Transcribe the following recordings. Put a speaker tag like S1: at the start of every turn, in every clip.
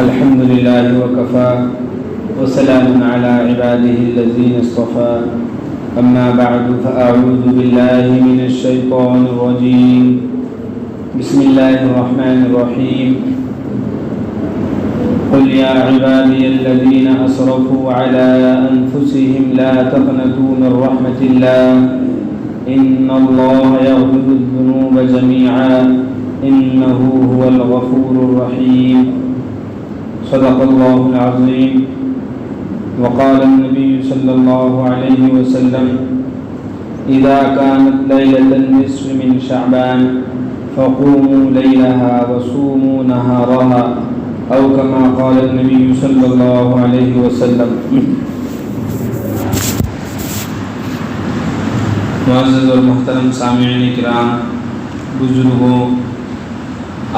S1: الحمد لله وكفى وسلام على عباده الذين اصطفى أما بعد فأعوذ بالله من الشيطان الرجيم بسم الله الرحمن الرحيم قل يا عبادي الذين أسرفوا على أنفسهم لا تقنطوا من رحمة الله إن الله يغفر الذنوب جميعا إنه هو الغفور الرحيم صدق الله العظيم وقال النبي صلى الله عليه وسلم إذا كانت ليلة النصف من شعبان فقوموا ليلها وصوموا نهارها أو كما قال النبي صلى الله عليه وسلم. معزز اور محترم سامعین کرام، بزرگوں،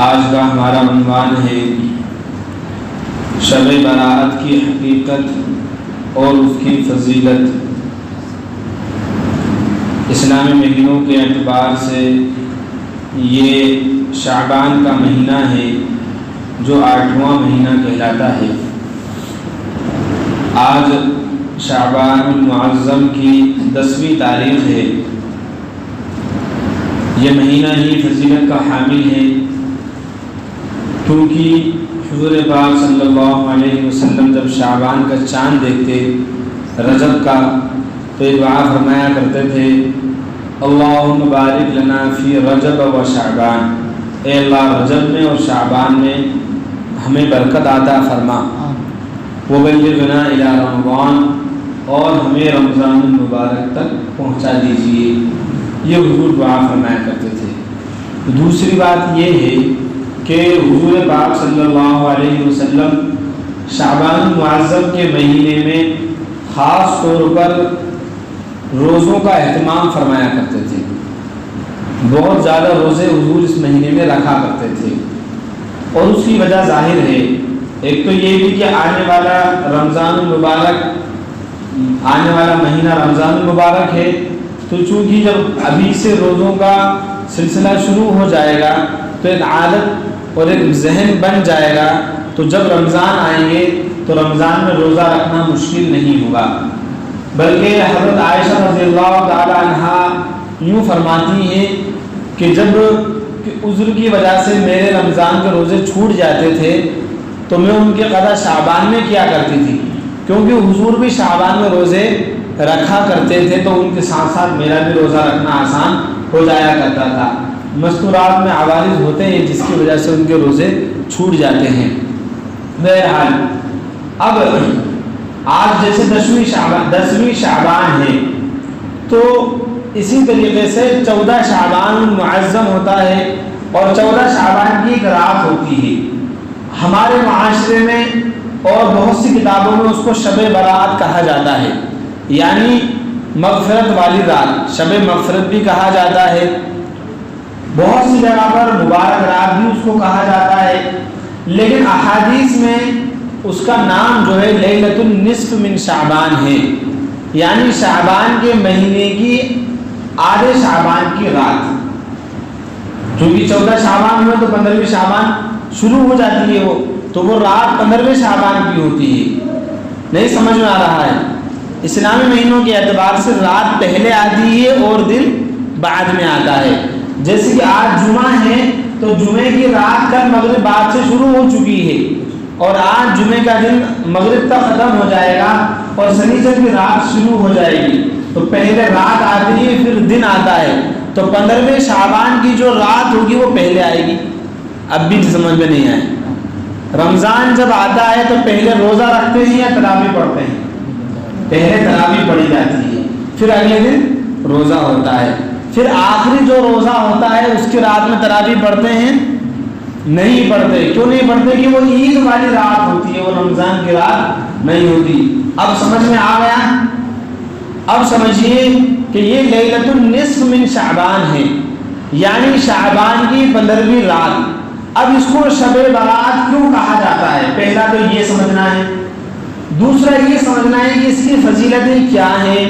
S1: آج کا ہمارا عنوان ہے شب برات کی حقیقت اور اس کی فضیلت. اسلامی مہینوں کے اعتبار سے یہ شعبان کا مہینہ ہے جو 8واں مہینہ کہلاتا ہے. آج شعبان المعظم کی 10ویں تاریخ ہے. یہ مہینہ ہی فضیلت کا حامل ہے کیونکہ حضور پاک صلی اللہ علیہ وسلم جب شعبان کا چاند دیکھتے رجب کا تو یہ دعا فرمایا کرتے تھے، اللہم بارک لنا فی رجب و شعبان، اے اللہ رجب میں اور شعبان میں ہمیں برکت عطا فرما، وبلغنا الی رمضان، اور ہمیں رمضان المبارک تک پہنچا دیجیے. یہ حضور دعا فرمایا کرتے تھے. دوسری بات یہ ہے کہ حضور پاک صلی اللہ علیہ وسلم شعبان المعظم کے مہینے میں خاص طور پر روزوں کا اہتمام فرمایا کرتے تھے. بہت زیادہ روزے حضور اس مہینے میں رکھا کرتے تھے اور اس کی وجہ ظاہر ہے. ایک تو یہ بھی کہ آنے والا مہینہ رمضان المبارک ہے، تو چونکہ جب ابھی سے روزوں کا سلسلہ شروع ہو جائے گا تو ایک عادت اور ایک ذہن بن جائے گا، تو جب رمضان آئیں گے تو رمضان میں روزہ رکھنا مشکل نہیں ہوگا. بلکہ حضرت عائشہ رضی اللہ تعالی عنہا یوں فرماتی ہیں کہ جب عذر کی وجہ سے میرے رمضان کے روزے چھوٹ جاتے تھے تو میں ان کے قضا شعبان میں کیا کرتی تھی، کیونکہ حضور بھی شعبان میں روزے رکھا کرتے تھے تو ان کے ساتھ ساتھ میرا بھی روزہ رکھنا آسان ہو جایا کرتا تھا. مستورات میں عوارض ہوتے ہیں جس کی وجہ سے ان کے روزے چھوٹ جاتے ہیں. بہرحال اب آج جیسے 10ویں شعبان ہے تو اسی طریقے سے 14 شعبان معظم ہوتا ہے اور 14 شعبان کی ایک رات ہوتی ہے. ہمارے معاشرے میں اور بہت سی کتابوں میں اس کو شب برات کہا جاتا ہے، یعنی مغفرت والی رات، شب مغفرت بھی کہا جاتا ہے. بہت سی جگہ پر مبارک رات بھی اس کو کہا جاتا ہے، لیکن احادیث میں اس کا نام جو ہے لیلۃ النصف من شعبان ہے، یعنی شعبان کے مہینے کی آدھے شعبان کی رات. چونکہ 14 شعبان ہوئے تو 15ویں شعبان شروع ہو جاتی ہے، تو وہ رات 15ویں شعبان کی ہوتی ہے. نہیں سمجھ میں آ رہا ہے؟ اسلامی مہینوں کے اعتبار سے رات پہلے آتی ہے اور دن بعد میں آتا ہے. جیسے کہ آج جمعہ ہے تو جمعے کی رات کل مغرب بعد سے شروع ہو چکی ہے اور آج جمعے کا دن مغرب تک ختم ہو جائے گا اور شنیچر کی رات شروع ہو جائے گی. تو پہلے رات آتی ہے پھر دن آتا ہے، تو 15ویں شعبان کی جو رات ہوگی وہ پہلے آئے گی. اب بھی سمجھ میں نہیں آئے. رمضان جب آتا ہے تو پہلے روزہ رکھتے ہیں یا تراویح پڑھتے ہیں؟ پہلے تراویح پڑھی جاتی ہے، پھر اگلے دن روزہ ہوتا ہے، پھر آخری جو روزہ ہوتا ہے اس کی رات میں تراویح پڑھتے ہیں؟ نہیں پڑھتے. کیوں نہیں پڑھتے؟ کہ وہ عید والی رات ہوتی ہے، وہ رمضان کی رات نہیں ہوتی. اب سمجھ میں آ گیا؟ اب سمجھیے کہ یہ لیلۃ النصف من شعبان ہے، یعنی شعبان کی 15ویں رات. اب اس کو شب برات کیوں کہا جاتا ہے؟ پہلا تو یہ سمجھنا ہے. دوسرا یہ سمجھنا ہے کہ اس کی فضیلتیں کیا ہیں.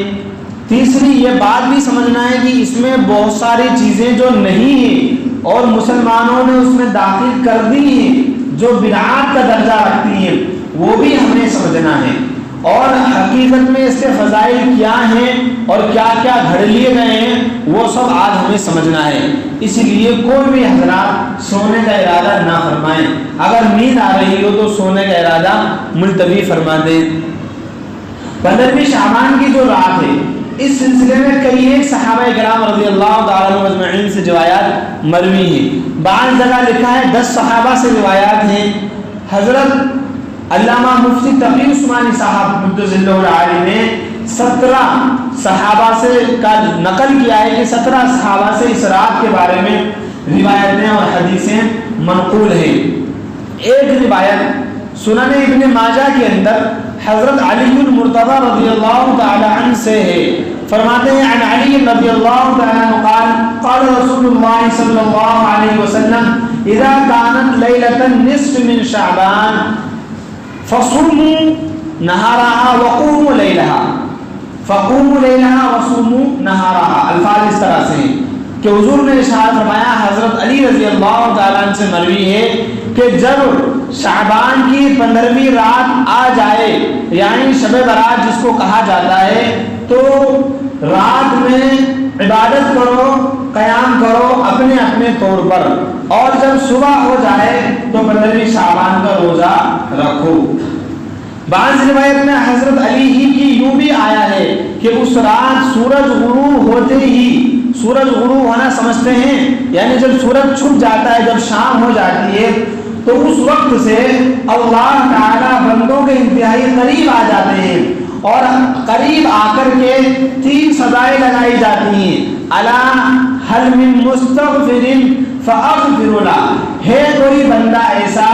S1: تیسری یہ بات بھی سمجھنا ہے کہ اس میں بہت ساری چیزیں جو نہیں ہیں اور مسلمانوں نے اس میں داخل کر دی ہیں جو بدعات کا درجہ رکھتی ہیں وہ بھی ہمیں سمجھنا ہے، اور حقیقت میں اس کے فضائل کیا ہیں اور کیا کیا گھڑ لیے گئے ہیں وہ سب آج ہمیں سمجھنا ہے۔ اسی لیے کوئی بھی حضرات سونے کا ارادہ نہ فرمائیں، اگر نیند آ رہی ہو تو سونے کا ارادہ ملتوی فرما دیں۔ 15ویں شعبان کی جو رات ہے، اس سلسلے میں کئی ایک صحابہ کرام رضی اللہ تعالیٰ عنہ اجمعین سے روایات مروی ہیں۔ بعض جگہ لکھا ہے 10 صحابہ سے روایات ہیں۔ حضرت علامہ مفتی تقی عثمانی صاحب مقدس اللہ عالی نے 17 صحابہ سے کا نقل کیا ہے کہ 17 صحابہ سے اس رات کے بارے میں روایتیں اور حدیثیں منقول ہیں۔ ایک روایت سنن ابن ماجہ کے اندر حضرت علی المرتضی رضی اللہ تعالی عنہ سے ہے، فرماتے ہیں عن علی رضی اللہ تعالی عنہ قال قال رسول اللہ صلی اللہ علیہ وسلم اذا كانت ليلة النصف من شعبان فصوموا نهارها وقوموا ليلها فقوموا ليلها وصوموا نهارها۔ الفاظ اس طرح سے ہیں کہ حضور نے ارشاد فرمایا، حضرت علی رضی اللہ تعالیٰ عنہ سے مروی ہے کہ جب شعبان کی 15ویں رات آ جائے، یعنی شب برات جس کو کہا جاتا ہے، تو رات میں عبادت کرو، قیام کرو اپنے اپنے طور پر، اور جب صبح ہو جائے تو 15ویں شعبان کا روزہ رکھو۔ بعض روایت میں حضرت علی ہی کی یوں بھی آیا ہے کہ اس رات سورج غروب ہوتے ہی، سورج غروب ہونا سمجھتے ہیں یعنی جب سورج چھپ جاتا ہے، جب شام ہو جاتی ہے، تو اس وقت سے اللہ تعالی بندوں کے انتہائی قریب آ جاتے ہیں، اور قریب آ کر کے 3 سزائیں لگائی جاتی ہیں۔ الا هل من مستغفر فاغفر له، ہے کوئی بندہ ایسا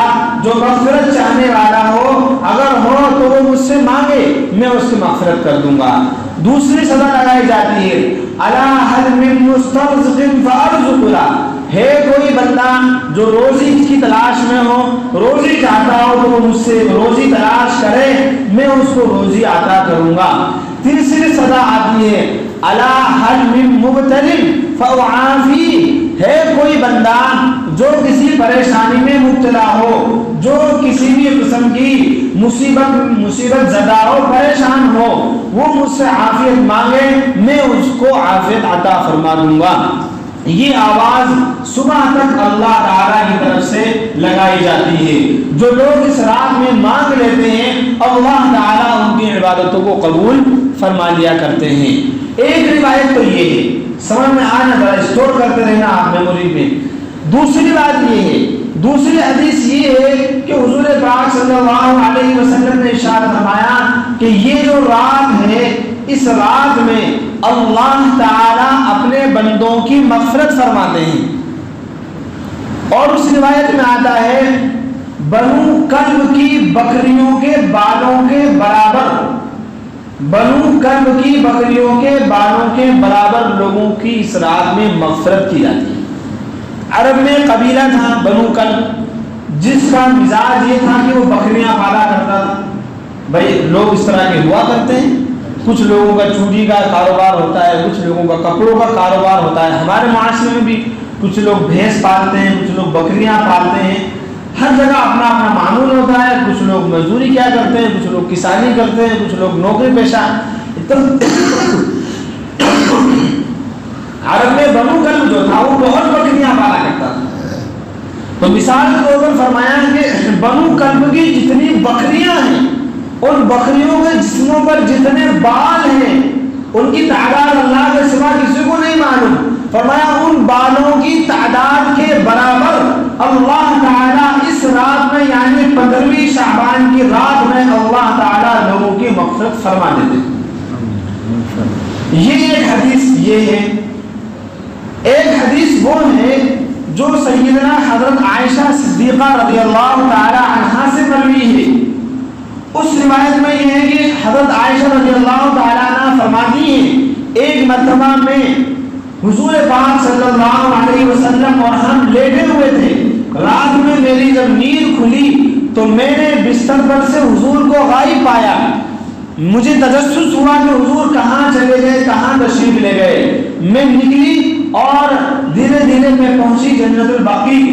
S1: جو مغفرت چاہنے والا ہو، اگر ہو تو وہ مجھ سے مانگے میں اس کی مغفرت کر دوں گا۔ دوسری سزا لگائی جاتی ہے الا هل من مسترزق فارزق له، ہے کوئی بندہ جو روزی کی تلاش میں ہو، روزی چاہتا ہو تو وہ مجھ سے روزی تلاش کرے، میں اس کو روزی عطا کروں گا۔ تیسری سزا آتی ہے الا هل من مبتل فاعافی، ہے کوئی بندہ جو کسی پریشانی میں مبتلا ہو، جو کسی بھی قسم کی مصیبت زدہ ہو، پریشان ہو، وہ مجھ سے عافیت مانگے میں اس کو عافیت عطا فرما دوں گا۔ یہ آواز صبح تک اللہ تعالیٰ کی طرف سے لگائی جاتی ہے۔ جو لوگ اس رات میں مانگ لیتے ہیں اللہ تعالیٰ ان کی عبادتوں کو قبول فرما لیا کرتے ہیں۔ ایک روایت تو یہ ہے، سمجھ میں آنا ذرا اسٹور کرتے رہنا آپ میموری میں۔ دوسری بات یہ ہے، دوسری حدیث یہ ہے کہ حضور پاک صلی اللہ علیہ وسلم نے ارشاد فرمایا کہ یہ جو رات ہے، اس رات میں اللہ تعالیٰ اپنے بندوں کی مغفرت فرماتے ہیں۔ اور اس روایت میں آتا ہے بنو کلب کی بکریوں کے بالوں کے برابر، بنو کلب کی بکریوں کے بالوں کے برابر لوگوں کی اس رات میں مغفرت کی جاتی ہے۔ عرب میں قبیلہ تھا بنو کلب، جس کا مزاج یہ تھا کہ وہ بکریاں پالا کرتا تھا۔ بھائی لوگ اس طرح کے ہوا کرتے ہیں، کچھ لوگوں کا چوڑی کا کاروبار ہوتا ہے، کچھ لوگوں کا کپڑوں کا کاروبار ہوتا ہے۔ ہمارے معاشرے میں بھی کچھ لوگ بھینس پالتے ہیں، کچھ لوگ بکریاں پالتے ہیں، ہر جگہ اپنا اپنا معمول ہوتا ہے۔ کچھ لوگ مزدوری کیا کرتے ہیں، کچھ لوگ کسانی کرتے ہیں، کچھ لوگ نوکری پیشہ۔ عرب میں بنو کلب جو تھا وہ بہت بکریاں پالا کرتا تھا۔ تو مثال کے طور پر فرمایا کہ بنو کلب کی جتنی بکریاں ہیں، ان بکریوں کے جسموں پر جتنے بال ہیں، ان کی تعداد اللہ کے سوا کسی کو نہیں معلوم۔ فرمایا ان بالوں کی تعداد کے برابر اللہ تعالیٰ اس رات میں یعنی 15ویں شعبان کی رات میں اللہ تعالیٰ لوگوں کی مغفرت فرما دیتے۔ یہ ایک حدیث یہ ہے۔ ایک حدیث وہ ہے جو سیدنا حضرت عائشہ صدیقہ رضی اللہ تعالی عنہا سے مروی ہے۔ اس روایت میں یہ ہے کہ حضرت عائشہ رضی اللہ تعالی عنہ فرماتی ہیں ایک مرتبہ میں حضور پاک صلی اللہ علیہ وسلم اور ہم لیٹے ہوئے تھے، رات میں میری جب نیند کھلی تو میں نے بستر پر سے حضور کو غائب پایا۔ مجھے تجسس ہوا کہ حضور کہاں چلے گئے، کہاں تشریف لے گئے۔ میں نکلی اور دھیرے دھیرے میں پہنچی جنت البقیع،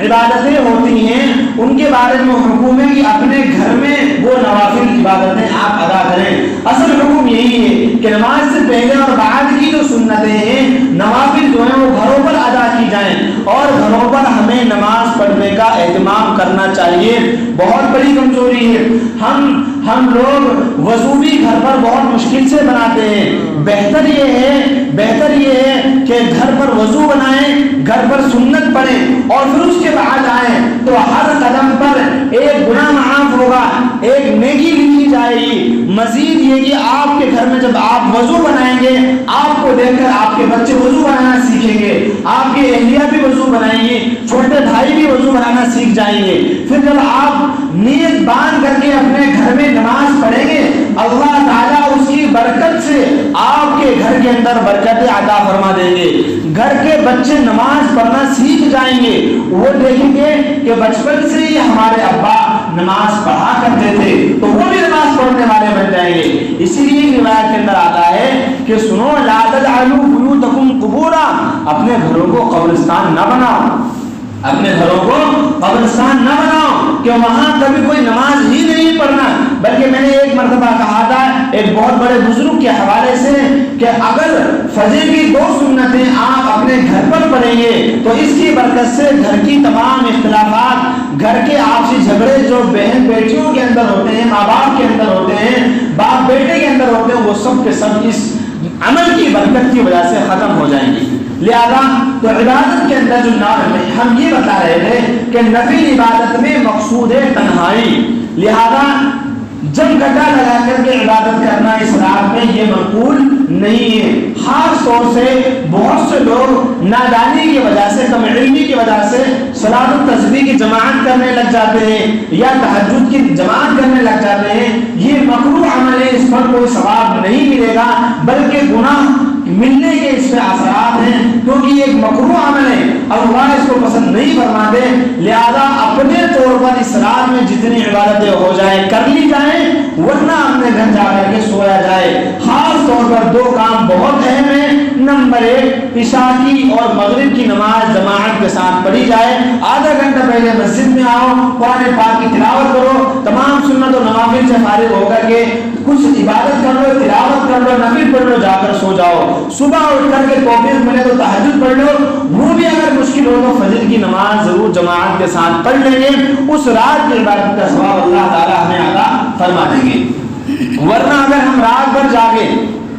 S1: عبادتیں ہوتی ہیں ان کے بارے میں حکم ہے کہ اپنے گھر میں وہ نوافل عبادتیں آپ ادا کریں۔ اصل حکم یہی ہے کہ نماز سے پہلے اور بعد کی جو سنتیں ہیں نوافل جو ہیں وہ گھروں پر ادا کی جائیں، اور گھروں پر ہمیں نماز پڑھنے کا اہتمام کرنا چاہیے۔ بہت بڑی کمزوری ہے، ہم لوگ وضو بھی گھر پر بہت مشکل سے بناتے ہیں۔ بہتر یہ ہے کہ گھر پر وضو بنائیں، گھر پر سنت پڑھیں اور پھر اس کے بعد آئیں تو ہر قدم پر ایک گناہ معاف ہوگا، ایک نیکی لکھی جائے گی۔ مزید یہ کہ آپ کے گھر میں جب آپ وضو بنائیں گے آپ کو دیکھ کر آپ کے بچے وضو بنانا سیکھیں گے، آپ کی اہلیہ بھی وضو بنائیں گے، چھوٹے بھائی بھی وضو بنانا سیکھ جائیں گے۔ پھر جب آپ نیت باندھ کر کے اپنے گھر میں نماز پڑھیں گے اللہ تعالیٰ اس کی برکت سے آپ کے گھر کے اندر برکت عطا فرما دیں گے۔ گھر کے بچے نماز پڑھنا سیکھ جائیں گے، وہ دیکھیں گے کہ بچپن سے ہی ہمارے ابا نماز پڑھا کرتے تھے تو وہ بھی نماز پڑھنے والے بن جائیں گے۔ اسی لیے روایت کے اندر آتا ہے کہ سنو لا تجعلوا بیوتکم قبورا، اپنے گھروں کو قبرستان نہ بناؤ، اپنے گھروں کو قبرستان نہ بناؤ کہ وہاں کبھی کوئی نماز ہی نہیں پڑھنا۔ بلکہ میں نے ایک مرتبہ کہا تھا ایک بہت بڑے بزرگ کے حوالے سے کہ اگر فجر کی 2 سنتیں آپ اپنے گھر پر پڑھیں گے تو اس کی برکت سے گھر کی تمام اختلافات، گھر کے آپسی جھگڑے جو بہن بیٹیوں کے اندر ہوتے ہیں، ماں باپ کے اندر ہوتے ہیں، باپ بیٹے کے اندر ہوتے ہیں، وہ سب کے سب اس عمل کی برکت کی وجہ سے ختم ہو جائیں گی۔ لہذا تو عبادت کے اندر جو ہم یہ بتا رہے تھے کہ نفل عبادت میں مقصود ہے تنہائی، لہذا جم گٹا لگا کر کے عبادت کرنا اس رات میں یہ مقبول نہیں ہے۔ خاص طور سے بہت سے لوگ نادانی کی وجہ سے، کم علمی کی وجہ سے صلاۃ التسبیح کی جماعت کرنے لگ جاتے ہیں یا تہجد کی جماعت کرنے لگ جاتے ہیں، یہ مکروہ عمل ہے، اس پر کوئی ثواب نہیں ملے گا بلکہ گناہ ملنے کے اس میں اثرات ہیں، کیونکہ یہ ایک مکروہ عمل ہے، اللہ اس کو پسند نہیں فرماتے۔ لہذا اپنے طور پر اس رات میں جتنی عبادتیں ہو جائیں کر لی جائیں، ورنہ اپنے گھر جا کر کے سویا جائے۔ خاص طور پر 2 کام بہت اہم ہیں۔ نمبر 1 عشاء کی اور مغرب کی نماز جماعت کے ساتھ پڑھی جائے، آدھا گھنٹہ پہلے مسجد میں آؤ، قرآن پاک کی تلاوت کرو، تمام سنت و نوافل سے فارغ ہو کر کے کچھ عبادت کر لو، تلاوت کر لو، نفل پڑھ لو، جا کر سو جاؤ۔ صبح اٹھ کر کے توفیق ملے تو تہجد پڑھ لو، وہ بھی اگر مشکل ہو تو فجر کی نماز ضرور جماعت کے ساتھ پڑھ لیں گے، اس رات کی عبادت کا ثواب اللہ تعالیٰ ہمیں عطا فرما دیں گے۔ ورنہ اگر ہم رات بھر جاگے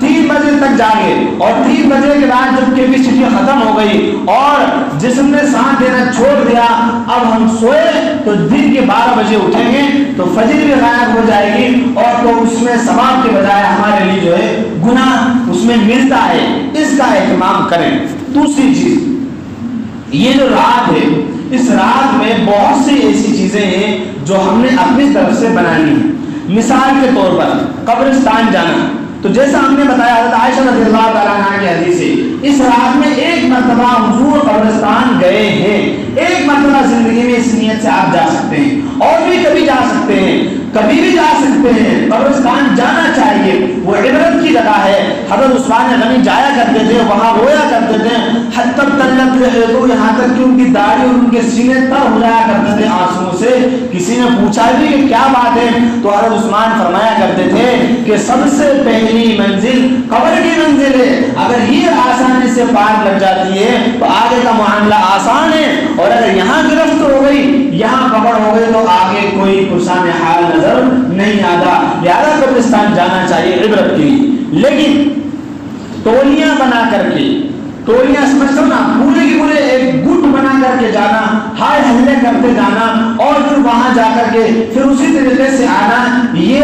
S1: 3 بجے تک جاگے اور 3 بجے کے بعد جب کیپیسٹی ختم ہو گئی اور جسم نے سانس دینا چھوڑ دیا، اب ہم سوئے تو دن کے 12 بجے اٹھیں گے تو فجر بھی غائب ہو جائے گی، اور تو اس میں ثواب کے بجائے ہمارے لیے جو ہے گناہ اس میں ملتا ہے۔ اس کا اہتمام کریں۔ دوسری چیز، یہ جو رات ہے اس رات میں بہت سی ایسی چیزیں ہیں جو ہم نے اپنی طرف سے بنانی ہیں۔ مثال کے طور پر قبرستان جانا، تو جیسا ہم نے بتایا حضرت عائشہ رضی اللہ تعالیٰ عنہ کی حدیث ہے، اس رات میں 1 مرتبہ حضور قبرستان گئے ہیں، 1 مرتبہ زندگی میں اس نیت سے آپ جا سکتے ہیں، اور بھی کبھی جا سکتے ہیں، کبھی بھی جا سکتے ہیں۔ قبرستان جانا چاہیے، وہ عبرت کی جگہ ہے۔ حضرت عثمان غنی جایا کرتے تھے، وہاں رویا کرتے تھے، حتی تلت لحیتو، یہاں تک کہ ان کی داڑھی اور ان کے سینے تر ہو جایا کرتے تھے آنسوؤں سے۔ کسی نے پوچھا بھی کہ کیا بات ہے، تو حضرت عثمان فرمایا کرتے تھے کہ سب سے پہلی منزل قبر کی منزل ہے، اگر یہ آسانی سے پار لگ جاتی ہے تو آگے کا معاملہ آسان ہے، اور اگر یہاں گرفت ہو گئی، یہاں قبر ہو گئی تو آگے کوئی پرسان حال نظر نہیں آتا۔ لہذا قبرستان جانا چاہیے عبرت کے لیے، لیکن تولیاں بنا کر کے، تولیاں سمجھتے ہو نا، پورے کی پورے ایک گٹ بنا کر کے جانا، ہائے ہلے کرتے جانا اور پھر وہاں جا کر کے پھر اسی طریقے سے آنا، یہ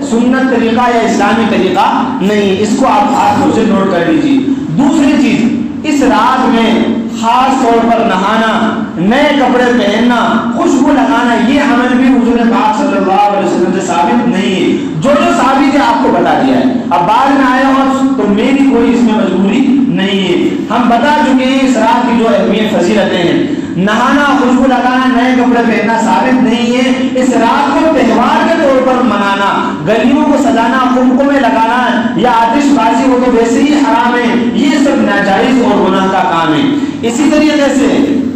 S1: سنت طریقہ یا اسلامی طریقہ نہیں۔ اس کو آپ خاص طور سے نوٹ کر لیجیے۔ دوسری چیز، اس رات میں خاص طور پر نہانا، نئے کپڑے پہننا، خوشبو لگانا، یہ عمل بھی حضور پاک صلی اللہ علیہ وسلم سے ثابت نہیں ہے۔ جو ثابت ہے آپ کو بتا دیا ہے، اب بعد میں آئے ہو تو میری کوئی اس میں مجبوری نہیں ہے۔ ہم بتا چکے ہیں اس رات کی جو اہمیت فضیلتیں ہیں۔
S2: نہانا، خوشبو لگانا، نئے کپڑے پہننا ثابت نہیں ہے۔ اس رات کو تہوار کے طور پر منانا، گلیوں کو سجانا، قمقمے میں لگانا یا آتش بازی ہو تو ویسے ہی حرام ہے، یہ سب ناجائز اور گناہ کا کام ہے۔ اسی طریقے سے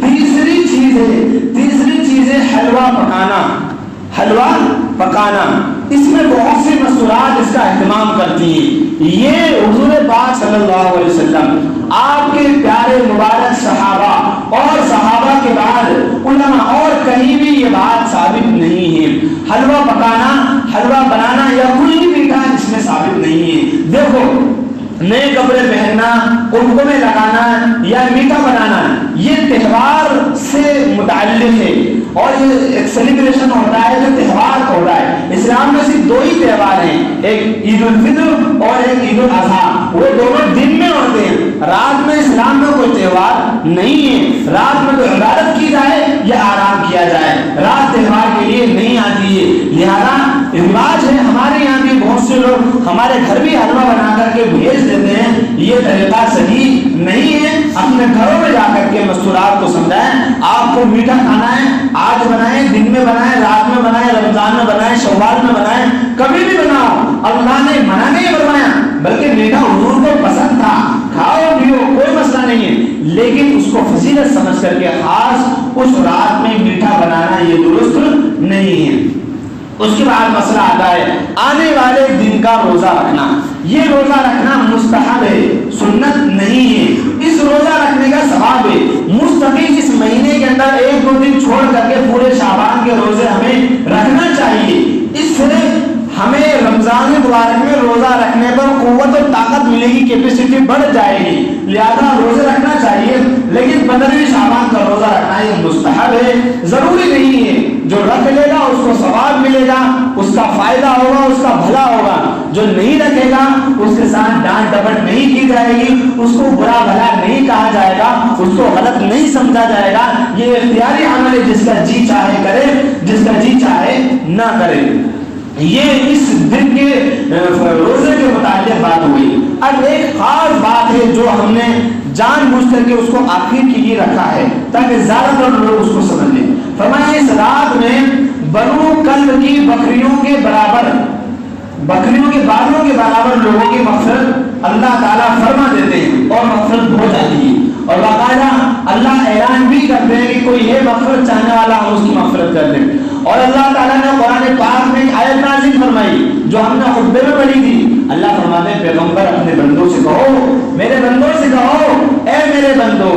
S2: تیسری چیز ہے حلوہ پکانا۔ حلوہ پکانا، اس میں بہت سی مستورات اس کا اہتمام کرتی ہیں۔ یہ حضور پاک صلی اللہ علیہ وسلم، آپ کے پیارے مبارک صحابہ اور صحابہ کے بعد علماء اور کہیں بھی یہ بات ثابت نہیں ہے۔ حلوہ پکانا، حلوہ بنانا یا کوئی بھی کام اس میں ثابت نہیں ہے۔ دیکھو، نئے کپڑے پہننا، قمقمے لگانا یا میٹھا بنانا یہ تہوار سے متعلق ہے، اور یہ ایک سیلیبریشن ہوتا ہے جو تہوار ہوتا ہے۔ اسلام میں صرف دو ہی تہوار ہیں، ایک عید الفطر اور ایک عید الاضحیٰ، وہ دونوں دن میں ہوتے ہیں، رات میں اسلام میں کوئی تہوار نہیں ہے۔ رات میں تو عبادت کی جائے یا آرام کیا جائے، رات تہوار کے لیے نہیں آتی ہے۔ لہذا رواج ہے، ہمارے یہاں بھی بہت سے لوگ ہمارے گھر بھی حلوہ بنا کر کے بھیج دیتے ہیں، یہ طریقہ صحیح نہیں ہے۔ اپنے گھروں میں جا کر کے مستورات کو سمجھائیں، آپ کو میٹھا کھانا ہے آج بنائیں، دن میں بنائیں، رات میں بنائیں، رمضان میں بنائیں، شوال میں بنائیں، کبھی بھی بناؤ، اللہ نے منع نہیں فرمایا، بلکہ میٹھا حضور کو پسند تھا، کھاؤ پیو کوئی مسئلہ نہیں ہے، لیکن اس کو فضیلت سمجھ کر کے خاص اس رات میں میٹھا بنانا یہ درست نہیں ہے۔ اس کے بعد مسئلہ آتا ہے آنے والے دن کا روزہ رکھنا۔ یہ روزہ رکھنا مستحب ہے، سنت نہیں ہے۔ اس روزہ رکھنے کا ثواب ہے، مستقل اس مہینے کے اندر ایک دو دن چھوڑ کر کے پورے شعبان کے روزے ہمیں رکھنا چاہیے۔ اس سے ہمیں رمضان مبارک میں روزہ رکھنے پر قوت اور طاقت ملے گی، کیپیسٹی بڑھ جائے گی، لہذا روزے رکھنا چاہیے۔ لیکن 15ویں شعبان کا روزہ رکھنا یہ مستحب ہے، ضروری نہیں ہے۔ جو رکھ لے گا اس کو ثواب ملے گا، اس کا فائدہ ہوگا، اس کا بھلا ہوگا۔ جو نہیں رکھے گا اس کے ساتھ ڈانٹ ڈپٹ نہیں کی جائے گی، اس کو برا بھلا نہیں کہا جائے گا، اس کو غلط نہیں سمجھا جائے گا۔ یہ اختیاری عمل ہے، جس کا جی چاہے کرے، جس کا جی چاہے نہ کرے۔ یہ اس دن کے روزے کے متعلق بات ہوئی۔ اب ایک خاص بات ہے جو ہم نے جان بوجھ کر کے اس کو آخر کے لیے رکھا ہے تاکہ زیادہ تر لوگ اس کو سمجھ لیں۔ فرمایا اس رات میں بنو کلب کی بکریوں کے برابر، بکریوں کے بالوں کے برابر لوگوں کی مغفرت اللہ تعالیٰ فرما دیتے ہیں اور مغفرت ہو جاتی ہے، اور باقاعدہ اللہ اعلان بھی کرتے ہیں کہ کوئی ہے مغفرت چاہنے والا ہم اس کی مغفرت کر دیں۔ اور اللہ تعالیٰ نے قرآن پاک میں ایک آیت نازل فرمائی جو ہم نے خطبے میں پڑھی تھی۔ اللہ فرماتے ہیں پیغمبر اپنے بندوں سے کہو، میرے بندوں سے کہو، اے میرے بندو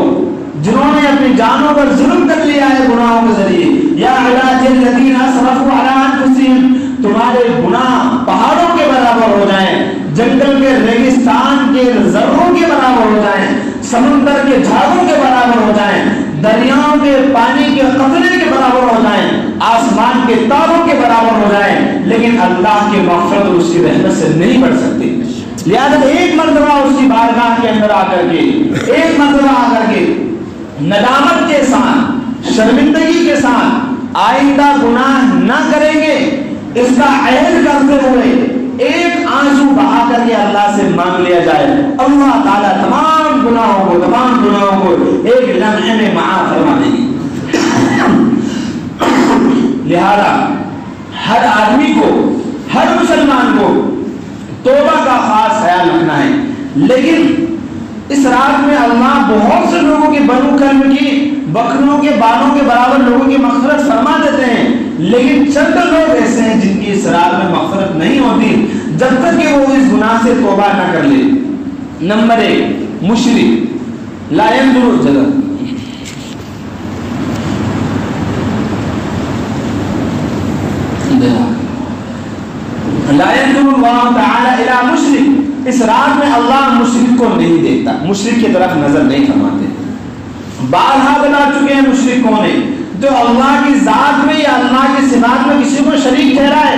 S2: جنہوں نے اپنی جانوں پر ظلم کر لیا ہے گناہوں کے ذریعے، یا عبادی الذین اسرفوا علی انفسہم، تمہارے گناہ پہاڑوں کے برابر ہو جائیں، جنگل کے ریگستان کے ذروں کے برابر ہو جائیں، سمندر کے جھاگوں کے برابر ہو جائیں، دریاؤں کے پانی کے قطرے کے برابر ہو جائیں، آسمان کے تاروں کے برابر ہو جائیں، لیکن اللہ کی مغفرت اور اس کی رحمت سے نہیں بڑھ سکتے۔ لہذا ایک مرتبہ اس کی بارگاہ کے اندر آ کر کے، ایک مرتبہ آ کر کے ندامت کے ساتھ، شرمندگی کے ساتھ آئندہ گناہ نہ کریں گے اس کا عہد کرتے ہوئے ایک آنسو بہا کر کے اللہ سے مانگ لیا جائے، اللہ تعالیٰ تمام گناہوں کو ایک لمحے میں معاف فرما دے گی۔ لہذا ہر آدمی کو، ہر مسلمان کو توبہ کا خاص خیال رکھنا ہے، لیکن اس رات میں اللہ بہت سے لوگوں کی بنو کلب کی بکریوں کے بالوں کے برابر لوگوں کی مغفرت فرما دیتے ہیں، لیکن چند لوگ ایسے ہیں جن کی اس رات میں مغفرت نہیں ہوتی جب تک کہ وہ اس گناہ سے توبہ نہ کر لے۔ نمبر 1 مشرک، لا ينظر جگہ لا ينظر اللہ تعالی الی مشرک، اس رات میں اللہ مشرک کو نہیں دیکھتا، مشرک کی طرف نظر نہیں فرماتے۔ بارہا بتا چکے ہیں مشرک کون ہے، جو اللہ کی ذات میں یا اللہ کی صفات میں کسی کو شریک ٹھہرائے۔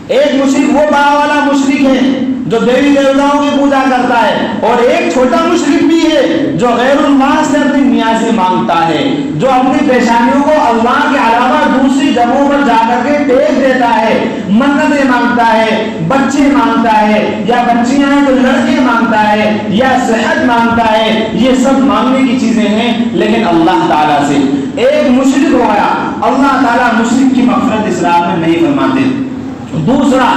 S2: ایک مشرک وہ بڑا والا مشرک ہے جو دیوی دیوتاؤں کی پوجا کرتا ہے، اور ایک چھوٹا مشرک بھی ہے جو غیر اللہ سے اپنی نیازیں مانگتا ہے، جو اپنی پیشانیوں کو اللہ کے علاوہ دوسری جگہوں پر جا کر کے ٹیک دیتا ہے، منتیں مانگتا ہے، بچے مانگتا ہے، یا بچیاں ہیں تو لڑکے مانگتا ہے، یا صحت مانگتا ہے۔ یہ سب مانگنے کی چیزیں ہیں لیکن اللہ تعالیٰ سے۔ ایک مشرک ہو گیا، اللہ تعالیٰ مشرک کی مغفرت اس رات میں نہیں فرماتے۔ دوسرا،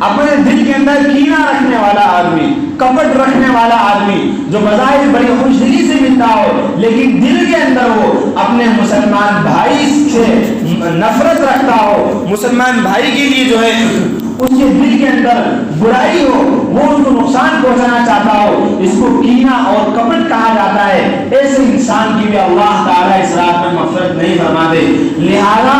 S2: اپنے دل کے اندر کینہ رکھنے والا آدمی، کپٹ رکھنے والا آدمی، جو بظاہر بڑی خوش دلی سے ملتا ہو لیکن دل کے اندر وہ اپنے مسلمان بھائی سے نفرت رکھتا ہو، مسلمان بھائی کے لیے جو ہے اس کے دل کے اندر برائی ہو، وہ ان کو نقصان پہنچانا چاہتا ہو، اس کو کینہ اور کپٹ کہا جاتا ہے۔ ایسے انسان کی بھی اللہ تعالیٰ اس رات میں مغفرت نہیں فرماتے۔ لہذا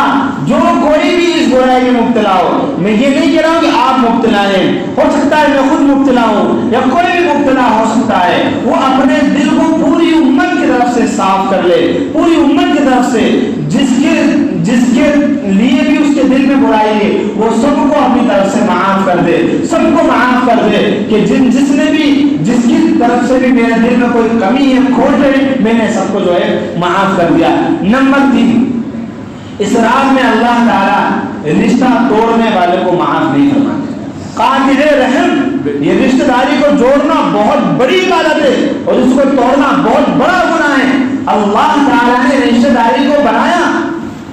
S2: جو کوئی بھی اس برائی میں مبتلا ہو، میں یہ نہیں کہہ رہا ہوں کہ آپ مبتلا ہیں، ہو سکتا ہے میں خود مبتلا ہوں یا کوئی بھی مبتلا ہو سکتا ہے، وہ اپنے دل کو پوری امت کی طرف سے صاف کر لے، پوری امت کی طرف سے جس کے لیے بھی اس کے دل میں برائی ہے وہ سب کو اپنی طرف سے معاف کر دے، سب کو معاف کر دے کہ جس نے بھی جس کی طرف سے بھی میرے دل میں کوئی کمی ہے، کھوٹ ہے، میں نے سب کو جو ہے معاف کر دیا۔ نمبر 3، اس رات میں اللہ تعالیٰ رشتہ توڑنے والے کو معاف نہیں فرماتے۔ قاطع رحم، یہ رشتہ داری کو جوڑنا بہت بڑی عبادت ہے اور اس کو توڑنا بہت بڑا گناہ ہے۔ اللہ تعالیٰ نے رشتہ داری کو بنایا،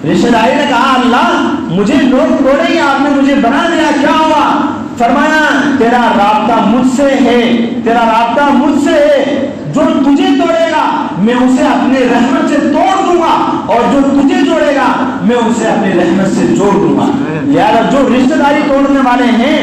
S2: رشتہ داری نے کہا اللہ مجھے لوگ توڑیں گے، آپ نے مجھے بنا دیا، کیا ہوا؟ فرمایا تیرا رابطہ مجھ سے ہے، تیرا رابطہ مجھ سے ہے، جو تجھے توڑے گا میں اسے اپنے رحمت سے توڑ دوں گا اور جو تجھے جوڑے گا میں اسے اپنی رحمت سے جوڑ دوں گا۔ یار جو رشتہ داری توڑنے والے ہیں،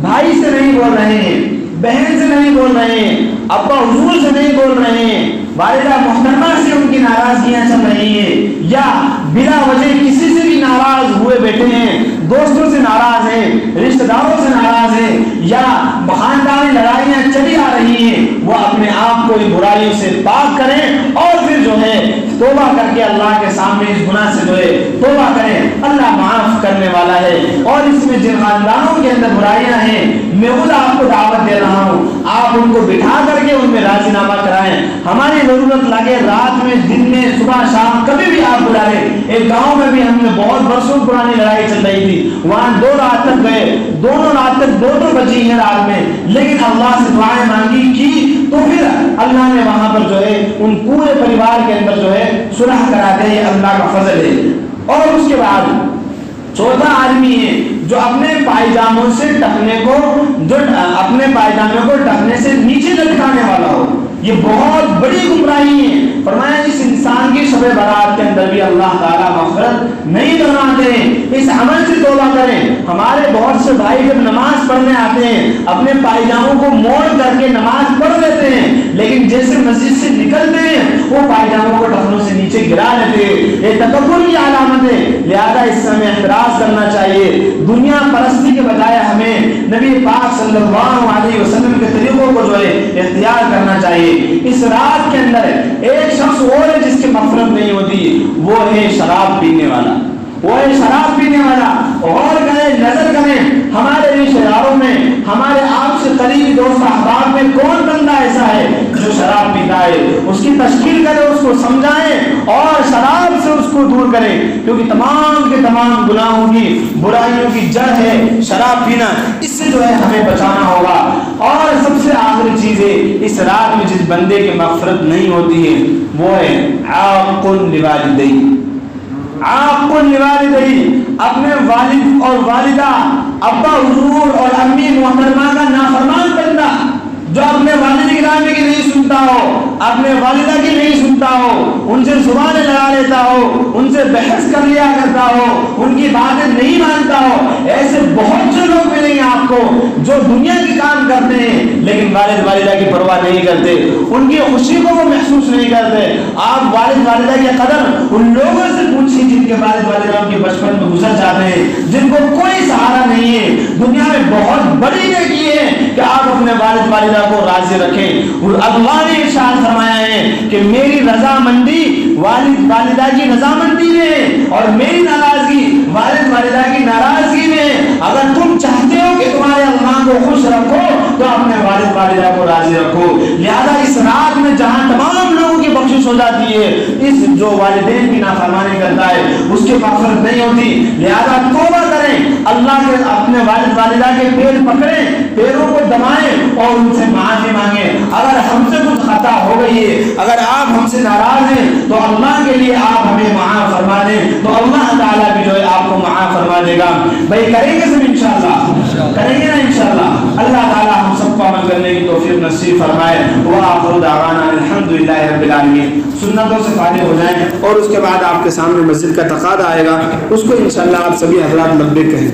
S2: بھائی سے نہیں بول رہے ہیں، بہن سے نہیں بول رہے ہیں، ابا حضور سے نہیں بول رہے ہیں، والدہ محترمہ سے ان کی ناراضگیاں چل رہی ہیں، یا بلا وجہ کسی سے بھی ناراض ہوئے بیٹھے ہیں، دوستوں سے ناراض ہیں، رشتہ داروں سے ناراض ہیں، یا خاندانی لڑائیاں چلی آ رہی ہیں، وہ اپنے آپ کو ان برائیوں سے پاک کریں اور پھر جو ہے توبہ کر کے اللہ کے سامنے اس گناہ سے جو ہے توبہ کریں۔ اللہ معاف کرنے والا ہے۔ اور اس میں جن خاندانوں کے اندر برائیاں ہیں، میں خود آپ کو دعوت دے رہا ہوں، آپ ان کو بٹھا کر کے ان میں راضی نامہ کرائیں۔ ہماری ضرورت لگے رات میں، دن میں، صبح شام، کبھی بھی آپ بلا لیں۔ ایک گاؤں میں بھی ہم نے بہت برسوں پرانی لڑائی چل رہی تھی، وہاں 2 رات تک گئے، دونوں رات تک 2 بجی ہیں رات میں، لیکن اللہ سے دعائیں مانگی کی تو پھر اللہ نے وہاں پر جو ہے ان پورے پریوار کے اندر جو ہے صلح کرا دے، یہ اللہ کا فضل ہے۔ اور اس کے بعد چوتھا آدمی ہے جو اپنے پائجاموں سے ٹکنے کو، جو اپنے پائجامے کو ٹکنے سے نیچے لٹکانے والا ہو، یہ بہت بڑی گمراہی ہے۔ فرمایا اس انسان کی شب برات کے اندر بھی اللہ تعالیٰ مغفرت نہیں فرماتے ہیں۔ اس عمل سے توبہ کریں۔ ہمارے بہت سے بھائی جب نماز پڑھنے آتے ہیں اپنے پائجاموں کو موڑ کر کے نماز پڑھ لیتے ہیں، لیکن جیسے مسجد سے نکلتے ہیں وہ پائجاموں کو ٹخنوں سے نیچے گرا لیتے ہیں۔ یہ تکبر کی علامت ہے، لہذا اس سے ہمیں احتراز کرنا چاہیے۔ دنیا پرستی کے بجائے ہمیں نبی پاک صلی اللہ علیہ وسلم کے طریقوں کو جو ہے اختیار کرنا چاہیے۔ اس رات کے اندر ایک شخص اور ہے جس کی مغفرت نہیں ہوتی، وہ ہے شراب پینے والا، وہ ہے شراب پینے والا۔ اور کریں، نظر کریں ہمارے رشتہ داروں میں، ہمارے آپ سے قریبی دوست احباب میں کون بندہ ایسا ہے جو شراب پیتا ہے، اس کی تشکیل کریں، اس کو سمجھائیں اور شراب سے اس کو دور کریں، کیونکہ تمام کے تمام گناہوں کی، برائیوں کی جڑ ہے شراب پینا۔ اس سے جو ہے ہمیں بچانا ہوگا۔ اور سب سے آخری چیز ہے، اس رات میں جس بندے کی مغفرت نہیں ہوتی ہے وہ ہے عاق لوالدیہ، عاق لوالدیہ، اپنے والد اور والدہ، ابا حضور اور امی محترمہ کا نافرمان بندہ، جو اپنے والد گرامی کی نہیں سنتا ہو، اپنے والدہ کی نہیں سنتا ہو، ان سے زبانیں لڑا لیتا ہو، ان سے بحث کر لیا کرتا ہو، ان کی باتیں نہیں مانتا ہو، ایسے بہت سے لوگ ملیں گے آپ کو جو دنیا کے کام کرتے ہیں لیکن والد والدہ کی پرواہ نہیں کرتے، ان کی خوشی کو وہ محسوس نہیں کرتے۔ آپ والد والدہ کی قدر ان لوگوں سے پوچھیں جن کے والد والدہ ان کے بچپن میں گزر جاتے ہیں، جن کو کوئی سہارا نہیں ہے۔ دنیا میں بہت بڑی نیکی ہے کہ آپ اپنے والد والدہ کو راضی رکھیں۔ اور اللہ نے ارشاد فرمایا ہے کہ میری رضامندی والد والدہ کی رضامندی میں اور میری ناراضگی والد والدہ کی ناراضگی میں۔ اگر تم چاہتے ہو کہ تمہارے اللہ کو خوش رکھو تو اپنے والد والدہ کو راضی رکھو۔ لہذا اس رات میں جہاں تمام لوگوں کی بخشش ہو جاتی ہے، اس جو والدین کی نافرمانی کرتا ہے اس کی مغفرت نہیں ہوتی۔ لہذا توبہ کریں، اللہ کے اپنے والد والدہ کے پیر پکڑیں، پیروں کو دبائیں اور ان سے معافی مانگیں۔ اگر ہم سے کچھ خطا ہو گئی ہے، اگر آپ ہم سے ناراض ہیں تو اللہ کے لیے آپ ہمیں معاف تعالیٰ بھی جو ہے آپ کو معاف فرما دے گا. بھائی کریں گے سب انشاءاللہ, کریں گے نا انشاءاللہ. اللہ تعالیٰ ہم سب کو عمل کرنے کی توفیق نصیب فرمائے. وآخر دعوانا الحمدللہ رب العالمین. سنتوں سے فارغ ہو جائیں اور اس کے بعد آپ کے سامنے مسجد کا تقاضا آئے گا, اس کو انشاءاللہ آپ سبھی حضرات لبیک کہیں.